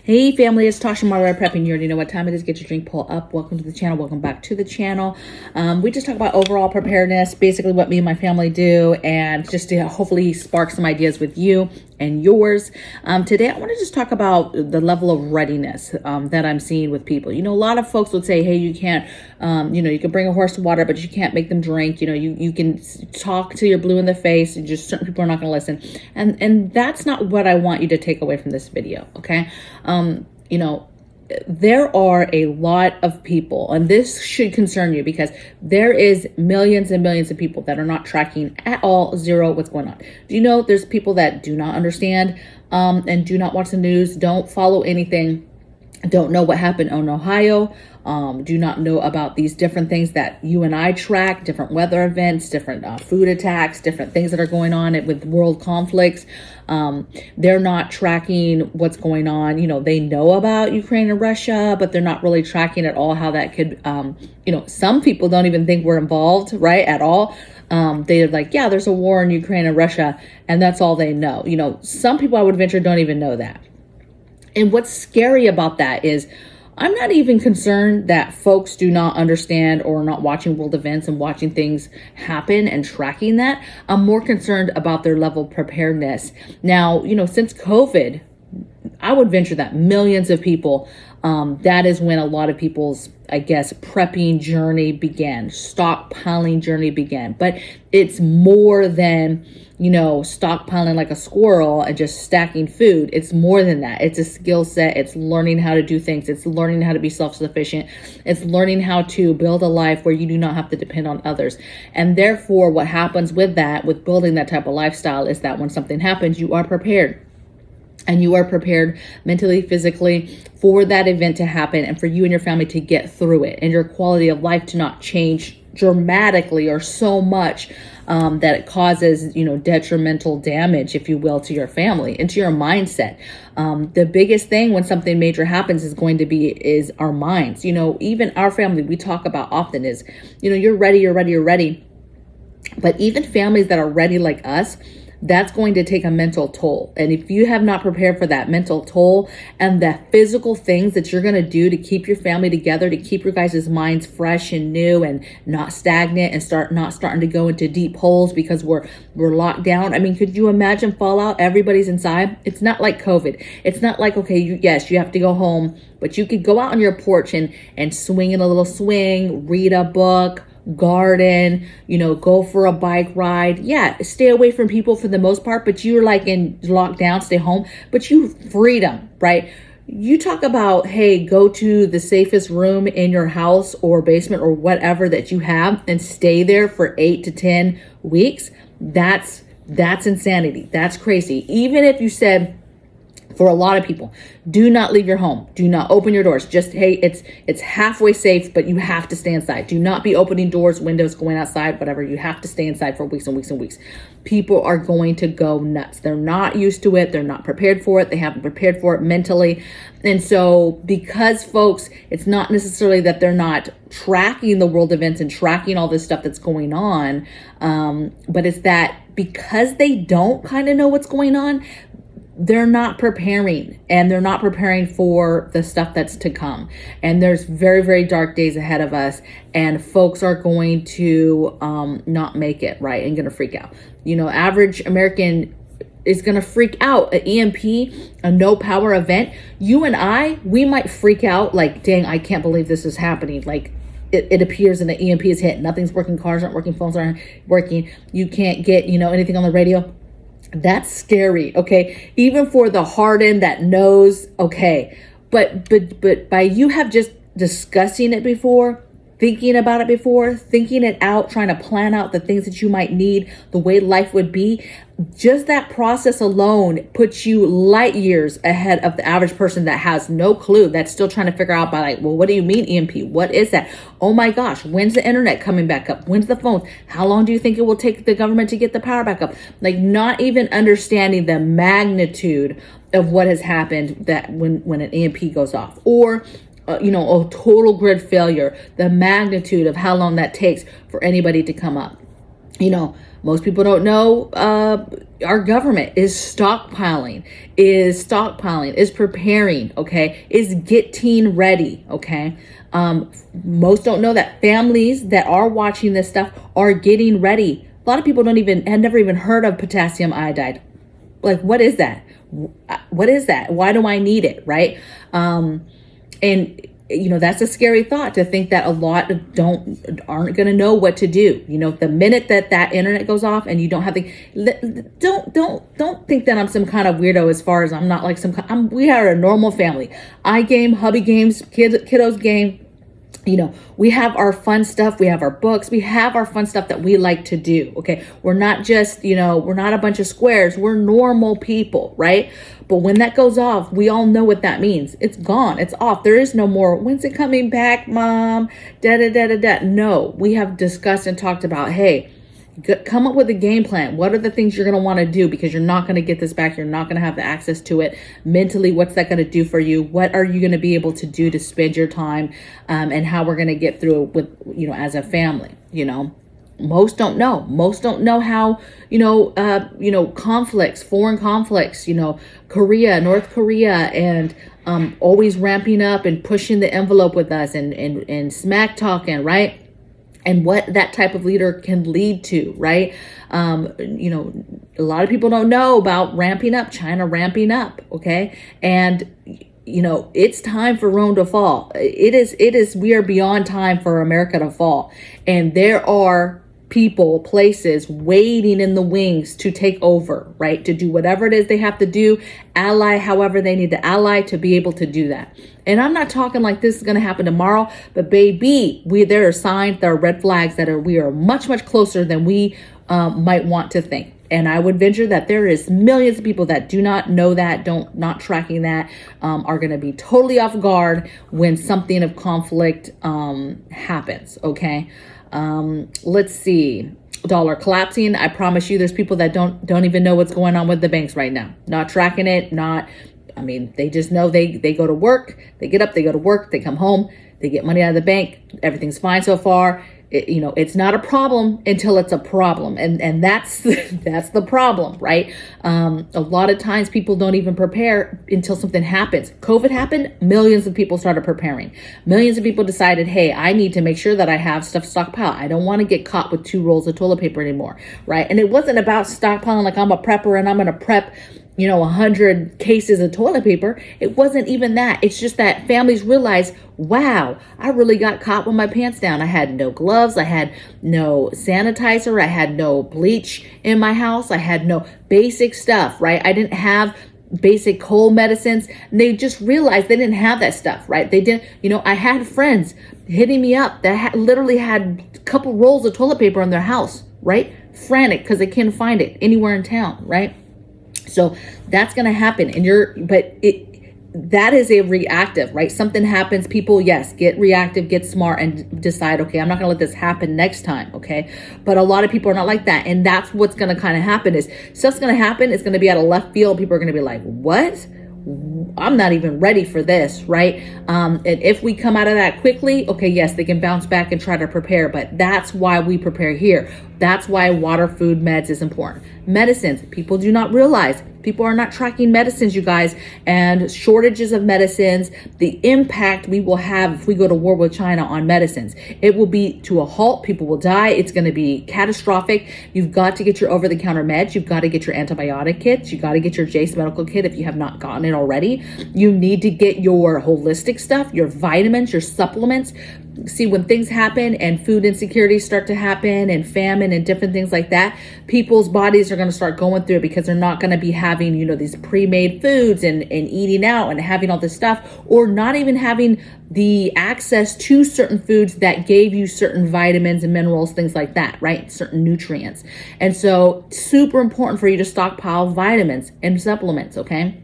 Hey family, it's Tasha Marla Prepping. You already know what time it is. Get your drink, pull up. Welcome to the channel. Welcome back to the channel. We just talk about overall preparedness, basically what me and my family do, and just to hopefully spark some ideas with you and yours. Today, I want to just talk about the level of readiness that I'm seeing with people. You know, a lot of folks would say, hey, you can't, you can bring a horse to water, but you can't make them drink. You know, you can talk till you're blue in the face, and just certain people are not going to listen. And that's not what I want you to take away from this video, okay? There are a lot of people, and this should concern you because there is millions and millions of people that are not tracking at all, zero, what's going on. Do you know there's people that do not understand and do not watch the news, don't follow anything, don't know what happened in Ohio, do not know about these different things that you and I track, different weather events, different food attacks, different things that are going on with world conflicts. They're not tracking what's going on. You know, they know about Ukraine and Russia, but they're not really tracking at all how that could, some people don't even think we're involved, right, at all. They're like, yeah, there's a war in Ukraine and Russia, and that's all they know. You know, some people I would venture don't even know that. And what's scary about that is I'm not even concerned that folks do not understand or are not watching world events and watching things happen and tracking that. I'm more concerned about their level of preparedness. Now, since COVID, I would venture that millions of people, that is when a lot of people's, I guess, prepping journey began, stockpiling journey began. But it's more than, stockpiling like a squirrel and just stacking food. It's more than that. It's a skill set. It's learning how to do things. It's learning how to be self-sufficient. It's learning how to build a life where you do not have to depend on others. And therefore, what happens with that, with building that type of lifestyle, is that when something happens, you are prepared. And you are prepared mentally, physically for that event to happen and for you and your family to get through it and your quality of life to not change dramatically or so much that it causes, detrimental damage, if you will, to your family and to your mindset. The biggest thing when something major happens is our minds. Even our family, we talk about often is, you're ready. But even families that are ready like us, that's going to take a mental toll. And if you have not prepared for that mental toll and the physical things that you're going to do to keep your family together, to keep your guys' minds fresh and new and not stagnant and not starting to go into deep holes because we're locked down. I mean, could you imagine fallout? Everybody's inside. It's not like COVID. It's not like, okay, you have to go home, but you could go out on your porch and swing in a little swing, read a book, garden, go for a bike ride. Yeah, stay away from people for the most part, but you're like in lockdown, stay home, but you freedom, right? You talk about, hey, go to the safest room in your house or basement or whatever that you have and stay there for 8 to 10 weeks. That's insanity. That's crazy. Even if you said, for a lot of people, do not leave your home. Do not open your doors. Just, hey, it's halfway safe, but you have to stay inside. Do not be opening doors, windows, going outside, whatever. You have to stay inside for weeks and weeks and weeks. People are going to go nuts. They're not used to it. They're not prepared for it. They haven't prepared for it mentally. And so because folks, it's not necessarily that they're not tracking the world events and tracking all this stuff that's going on, but it's that because they don't kind of know what's going on, they're not preparing, and they're not preparing for the stuff that's to come. And there's very, very dark days ahead of us, and folks are going to not make it, right, and going to freak out. Average American is going to freak out. An EMP, a no power event. You and we might freak out like, dang, I can't believe this is happening. Like, it appears and the EMP is hit. Nothing's working. Cars aren't working. Phones aren't working. You can't get, anything on the radio. That's scary, okay? Even for the hardened that knows, okay. But by you have just discussing it before, thinking about it before, thinking it out, trying to plan out the things that you might need, the way life would be, just that process alone puts you light years ahead of the average person that has no clue, that's still trying to figure out by like, well, what do you mean EMP? What is that? Oh my gosh, when's the internet coming back up? When's the phones? How long do you think it will take the government to get the power back up? Like, not even understanding the magnitude of what has happened that when an EMP goes off, or a total grid failure, the magnitude of how long that takes for anybody to come up. Most people don't know our government is stockpiling, is preparing, okay, is getting ready, okay. Most don't know that families that are watching this stuff are getting ready. A lot of people have never even heard of potassium iodide. Like, what is that? What is that? Why do I need it? Right? And that's a scary thought, to think that a lot aren't going to know what to do. The minute that internet goes off and you don't have don't think that I'm some kind of weirdo, as far as I'm not like we are a normal family. I game, hubby games, kiddos game. We have our fun stuff. We have our books. We have our fun stuff that we like to do. Okay. We're not just, we're not a bunch of squares. We're normal people, right? But when that goes off, we all know what that means. It's gone. It's off. There is no more, when's it coming back, mom? No, we have discussed and talked about, hey, come up with a game plan. What are the things you're going to want to do? Because you're not going to get this back. You're not going to have the access to it. Mentally, what's that going to do for you? What are you going to be able to do to spend your time, and how we're going to get through it with, as a family. Most don't know. Most don't know how, conflicts, foreign conflicts, Korea, North Korea, and always ramping up and pushing the envelope with us, and smack talking, right? And what that type of leader can lead to, right? A lot of people don't know about ramping up, China ramping up, okay? And, it's time for Rome to fall. We are beyond time for America to fall. And there are people, places waiting in the wings to take over, right? To do whatever it is they have to do, ally however they need to ally to be able to do that. And I'm not talking like this is going to happen tomorrow, but baby, there are signs, there are red flags we are much, much closer than we might want to think. And I would venture that there is millions of people that do not know that, not tracking that, are going to be totally off guard when something of conflict happens. Okay. Let's see. Dollar collapsing. I promise you, there's people that don't even know what's going on with the banks right now. Not tracking it. They just know they go to work, they get up, they go to work, they come home, they get money out of the bank. Everything's fine so far. It's not a problem until it's a problem. And that's the problem, right? A lot of times people don't even prepare until something happens. COVID happened, millions of people started preparing. Millions of people decided, hey, I need to make sure that I have stuff stockpiled. I don't want to get caught with 2 rolls of toilet paper anymore, right? And it wasn't about stockpiling like I'm a prepper and I'm going to prep 100 cases of toilet paper. It wasn't even that. It's just that families realized, wow, I really got caught with my pants down. I had no gloves. I had no sanitizer. I had no bleach in my house. I had no basic stuff, right? I didn't have basic cold medicines. And they just realized they didn't have that stuff, right? They didn't, I had friends hitting me up that literally had a couple rolls of toilet paper in their house, right? Frantic because they can't find it anywhere in town, right? So that's going to happen. That is a reactive, right? Something happens. People, yes, get reactive, get smart, and decide, okay, I'm not going to let this happen next time. Okay. But a lot of people are not like that. And that's what's going to kind of happen is stuff's going to happen. It's going to be out of left field. People are going to be like, what? I'm not even ready for this, right? And if we come out of that quickly, okay, yes, they can bounce back and try to prepare, but that's why we prepare here. That's why water, food, meds is important. Medicines, people do not realize. People are not tracking medicines, you guys, and shortages of medicines, the impact we will have if we go to war with China on medicines. It will be to a halt. People will die. It's going to be catastrophic. You've got to get your over-the-counter meds. You've got to get your antibiotic kits. You got to get your Jace medical kit if you have not gotten it already. You need to get your holistic stuff, your vitamins, your supplements. See, when things happen and food insecurities start to happen and famine and different things like that, people's bodies are going to start going through it because they're not going to be having, these pre-made foods and eating out and having all this stuff, or not even having the access to certain foods that gave you certain vitamins and minerals, things like that, right? Certain nutrients. And so super important for you to stockpile vitamins and supplements, okay?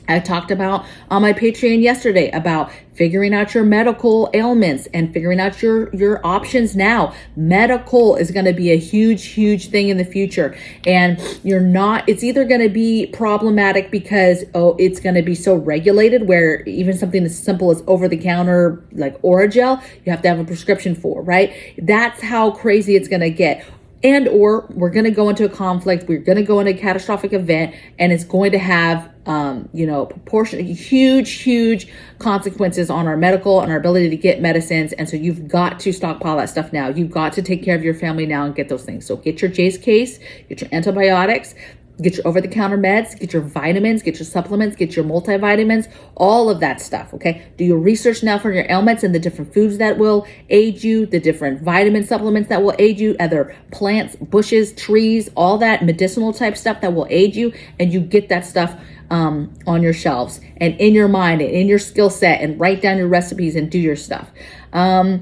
I talked about on my Patreon yesterday about figuring out your medical ailments and figuring out your options now. Medical is going to be a huge, huge thing in the future. And it's either going to be problematic because, it's going to be so regulated where even something as simple as over the counter, like Oragel, you have to have a prescription for, right? That's how crazy it's going to get. and or we're going to go into a conflict, we're going to go into a catastrophic event, and it's going to have huge consequences on our medical and our ability to get medicines. And so you've got to stockpile that stuff now. You've got to take care of your family now and get those things. So get your J's case, get your antibiotics, get your over-the-counter meds, get your vitamins, get your supplements, get your multivitamins, all of that stuff, okay? Do your research now for your ailments and the different foods that will aid you, the different vitamin supplements that will aid you, other plants, bushes, trees, all that medicinal type stuff that will aid you, and you get that stuff on your shelves and in your mind and in your skill set, and write down your recipes and do your stuff. A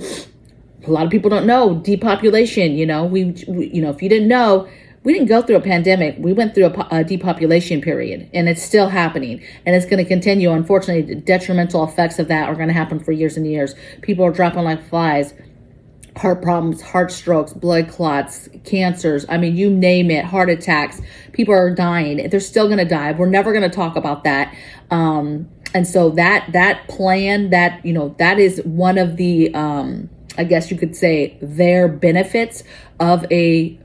lot of people don't know depopulation. We if you didn't know, we didn't go through a pandemic. We went through a depopulation period, and it's still happening, and it's going to continue. Unfortunately, the detrimental effects of that are going to happen for years and years. People are dropping like flies. Heart problems, heart strokes, blood clots, cancers. I mean, you name it, heart attacks. People are dying. They're still going to die. We're never going to talk about that. And so that plan, that is one of the, I guess you could say, their benefits of a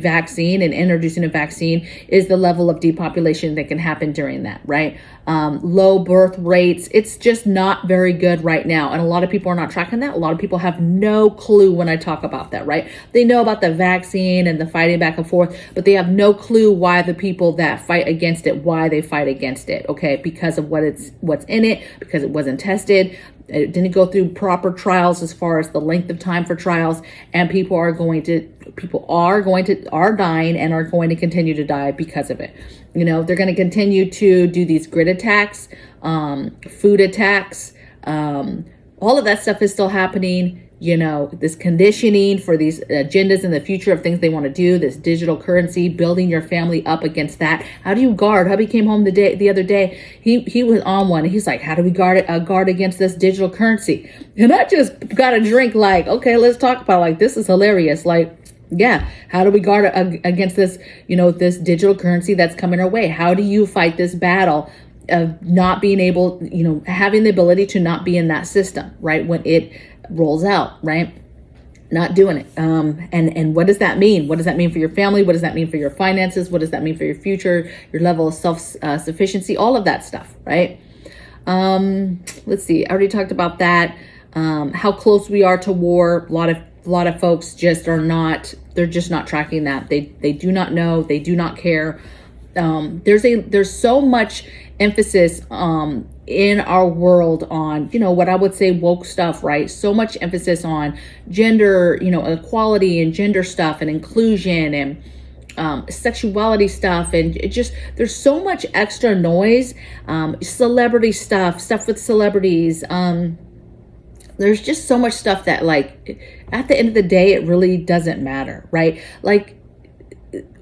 vaccine and introducing a vaccine is the level of depopulation that can happen during that, right? Low birth rates. It's just not very good right now. And a lot of people are not tracking that. A lot of people have no clue when I talk about that, right? They know about the vaccine and the fighting back and forth, but they have no clue why the people that fight against it, why they fight against it, okay? Because of what's in it, because it wasn't tested. It didn't go through proper trials as far as the length of time for trials, and people are dying and are going to continue to die because of it. They're going to continue to do these grid attacks, food attacks, all of that stuff is still happening. This conditioning for these agendas in the future of things they want to do, this digital currency, building your family up against that. How do you guard? Hubby came home the other day. He was on one. And he's like, how do we guard against this digital currency? And I just got a drink like, okay, let's talk about this is hilarious. Yeah, how do we guard against this, this digital currency that's coming our way? How do you fight this battle of not being able, having the ability to not be in that system, right? When it rolls out, right? Not doing it. And what does that mean? What does that mean for your family? What does that mean for your finances? What does that mean for your future, your level of self-sufficiency, all of that stuff, right? Let's see. I already talked about that. How close we are to war. A lot of folks just are not, they're just not tracking that. They do not know. They do not care. There's so much emphasis in our world on, what I would say woke stuff, right? So much emphasis on gender, equality and gender stuff and inclusion and sexuality stuff. And it just, there's so much extra noise, celebrity stuff with celebrities. There's just so much stuff that at the end of the day, it really doesn't matter, right?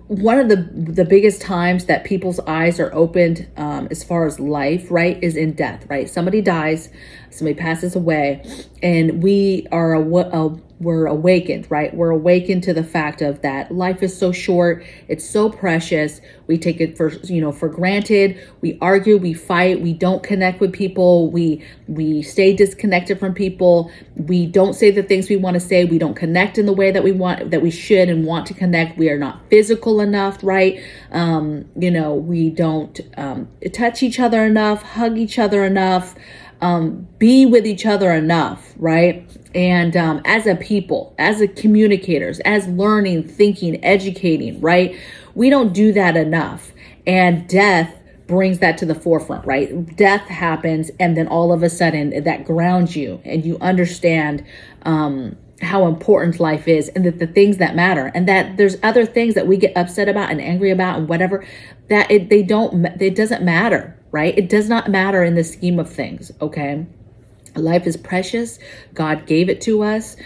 One of the biggest times that people's eyes are opened as far as life, right, is in death, right? Somebody dies, somebody passes away, and we are we're awakened, right? We're awakened to the fact of that life is so short, it's so precious. We take it for granted. We argue, we fight, we don't connect with people, we stay disconnected from people. We don't say the things we want to say. We don't connect in the way that we should and want to connect. We are not physical enough, right? We don't touch each other enough, hug each other enough, be with each other enough, right? And as a people, as a communicators, as learning, thinking, educating, right? We don't do that enough. And death brings that to the forefront, right? Death happens, and then all of a sudden that grounds you, and you understand how important life is, and that the things that matter, and that there's other things that we get upset about and angry about and whatever, that it doesn't matter, right? It does not matter in the scheme of things, okay? Life is precious. God gave it to us.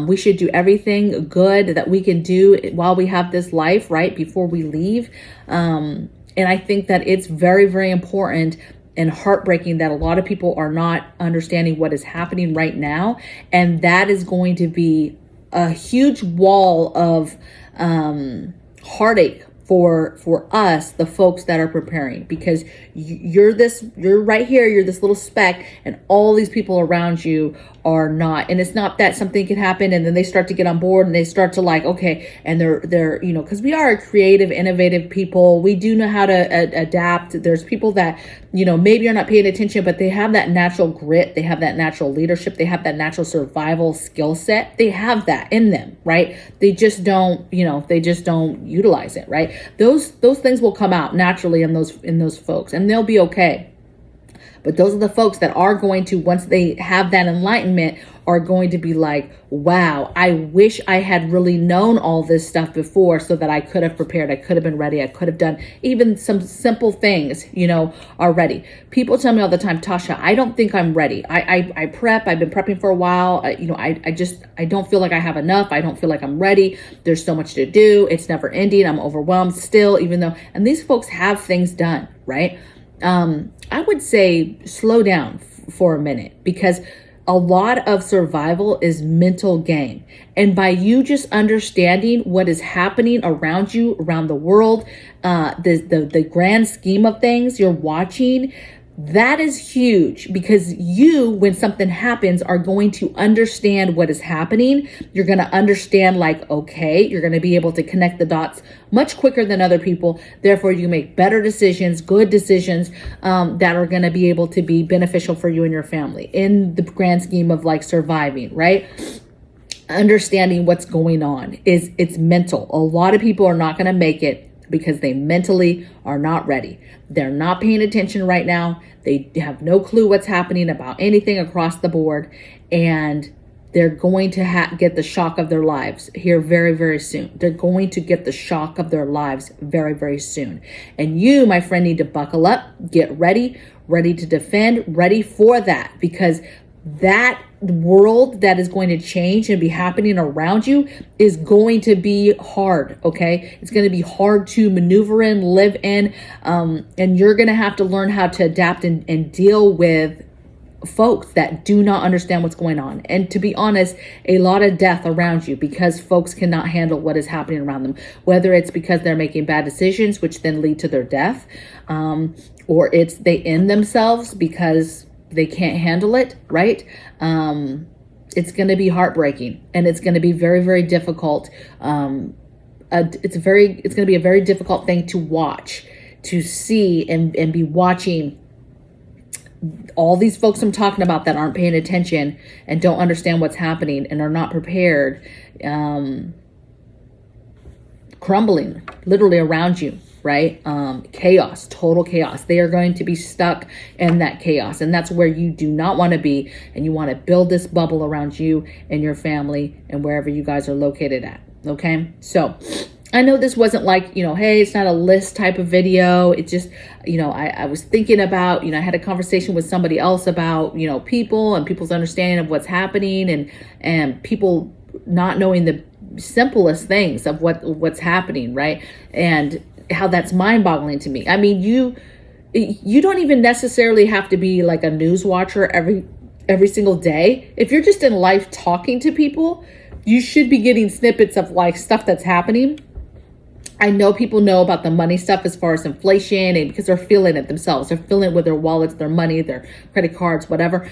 We should do everything good that we can do while we have this life, right? Before we leave. And I think that it's very, very important and heartbreaking that a lot of people are not understanding what is happening right now. And that is going to be a huge wall of heartache for us, the folks that are preparing, because you're right here, you're this little speck, and all these people around you are not. And it's not that something can happen and then they start to get on board and they start to like, okay, and they're you know, because we are creative, innovative people. We do know how to adapt. There's people that, you know, maybe are not paying attention, but they have that natural grit. They have that natural leadership. They have that natural survival skill set. They have that in them, right? They just don't, you know, they just don't utilize it, right? Those things will come out naturally in those folks, and they'll be okay. But those are the folks that are going to, once they have that enlightenment, are going to be like, wow, I wish I had really known all this stuff before so that I could have prepared. I could have been ready. I could have done even some simple things, you know, already. People tell me all the time, Tasha, I don't think I'm ready. I prep. I've been prepping for a while. You know, I don't feel like I have enough. I don't feel like I'm ready. There's so much to do. It's never ending. I'm overwhelmed still, even though, and these folks have things done, right? I would say slow down for a minute, because a lot of survival is mental game. And by you just understanding what is happening around you, around the world, the grand scheme of things you're watching, that is huge, because you, when something happens, are going to understand what is happening. You're going to understand, like, okay, you're going to be able to connect the dots much quicker than other people. Therefore, you make better decisions, good decisions, that are going to be able to be beneficial for you and your family in the grand scheme of like surviving, right? Understanding what's going on it's mental. A lot of people are not going to make it because they mentally are not ready. They're not paying attention right now. They have no clue what's happening about anything across the board. And they're going to get the shock of their lives here very, very soon. They're going to get the shock of their lives very, very soon. And you, my friend, need to buckle up, get ready to defend, ready for that, because that world that is going to change and be happening around you is going to be hard. Okay. It's going to be hard to maneuver in, live in, and you're going to have to learn how to adapt and deal with folks that do not understand what's going on. And to be honest, a lot of death around you because folks cannot handle what is happening around them, whether it's because they're making bad decisions, which then lead to their death, or it's they end themselves because they can't handle it, right? It's going to be heartbreaking, and it's going to be very, very difficult. It's going to be a very difficult thing to watch, to see, and be watching all these folks I'm talking about that aren't paying attention and don't understand what's happening and are not prepared, crumbling literally around you. Right? Chaos, total chaos. They are going to be stuck in that chaos. And that's where you do not want to be. And you want to build this bubble around you and your family and wherever you guys are located at. Okay. So I know this wasn't like, hey, it's not a list type of video. It just, I was thinking about, I had a conversation with somebody else about, people and people's understanding of what's happening and people not knowing the simplest things of what's happening. Right. And how that's mind-boggling to me. I mean, you don't even necessarily have to be like a news watcher every single day. If you're just in life talking to people, you should be getting snippets of like stuff that's happening. I know people know about the money stuff as far as inflation, and because they're feeling it themselves. They're feeling it with their wallets, their money, their credit cards, whatever.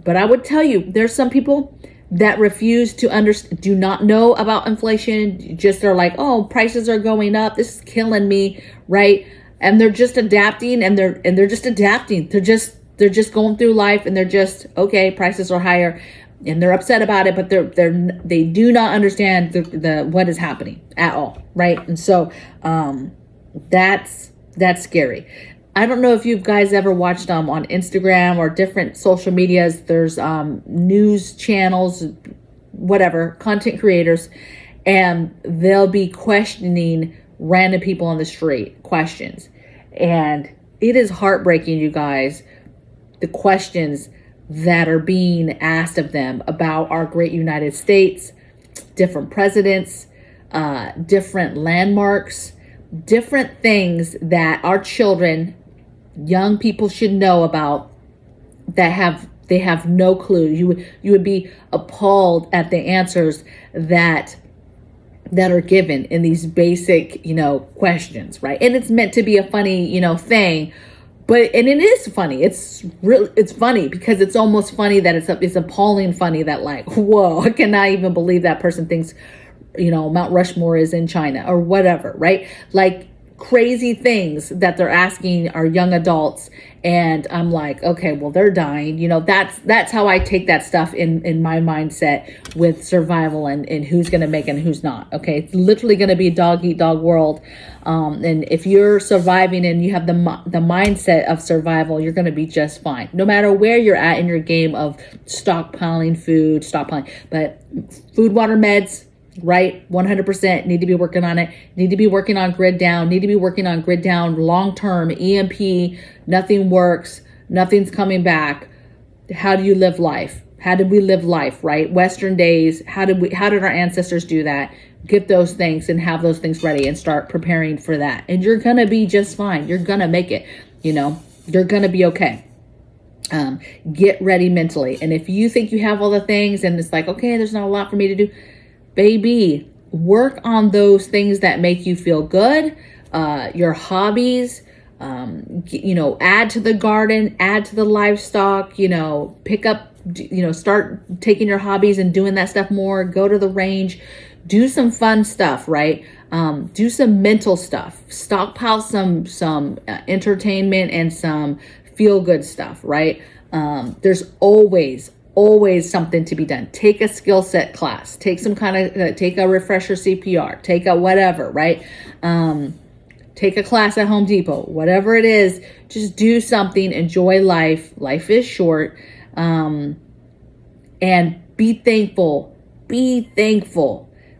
But I would tell you, there's some people that refuse to do not know about inflation. Just are like, oh, prices are going up. This is killing me, right? And they're just adapting, and they're just adapting. They're just going through life, and they're just, okay, prices are higher, and they're upset about it, but they do not understand the what is happening at all, right? And so that's scary. I don't know if you guys ever watched on Instagram or different social medias. There's news channels, whatever, content creators, and they'll be questioning random people on the street, questions. And it is heartbreaking, you guys, the questions that are being asked of them about our great United States, different presidents, different landmarks, different things that our children, young people should know about, that they have no clue. You would be appalled at the answers that are given in these basic, questions, right? And it's meant to be a funny, thing, and it is funny. It's funny because it's almost funny that it's appalling funny that like, whoa, I cannot even believe that person thinks, Mount Rushmore is in China or whatever, right? Like crazy things that they're asking our young adults. And I'm like, okay, well, they're dying. That's how I take that stuff in my mindset with survival and who's going to make it and who's not. Okay. It's literally going to be a dog eat dog world. And if you're surviving and you have the mindset of survival, you're going to be just fine. No matter where you're at in your game of stockpiling food, but food, water, meds, right? 100% need to be working on it. Need to be working on grid down. Need to be working on grid down long-term EMP. Nothing works. Nothing's coming back. How do you live life? How did we live life, right? Western days. How did our ancestors do that? Get those things and have those things ready and start preparing for that. And you're going to be just fine. You're going to make it, you're going to be okay. Get ready mentally. And if you think you have all the things and it's like, okay, there's not a lot for me to do, baby, work on those things that make you feel good, your hobbies, add to the garden, add to the livestock, pick up, start taking your hobbies and doing that stuff more, go to the range, do some fun stuff, right? Do some mental stuff, stockpile some entertainment and some feel good stuff, right? There's always something to be done. Take a skill set class, take some kind of, take a refresher CPR, take a whatever, right? Take a class at Home Depot, whatever it is, just do something, enjoy life. Life is short. And be thankful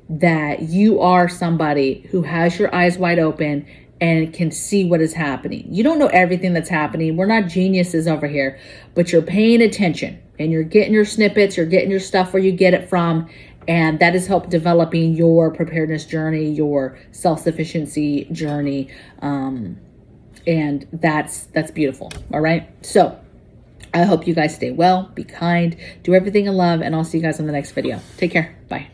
that you are somebody who has your eyes wide open and can see what is happening. You don't know everything that's happening. We're not geniuses over here, but you're paying attention and you're getting your snippets, you're getting your stuff where you get it from. And that has helped developing your preparedness journey, your self-sufficiency journey. And that's beautiful. All right. So I hope you guys stay well, be kind, do everything in love, and I'll see you guys in the next video. Take care. Bye.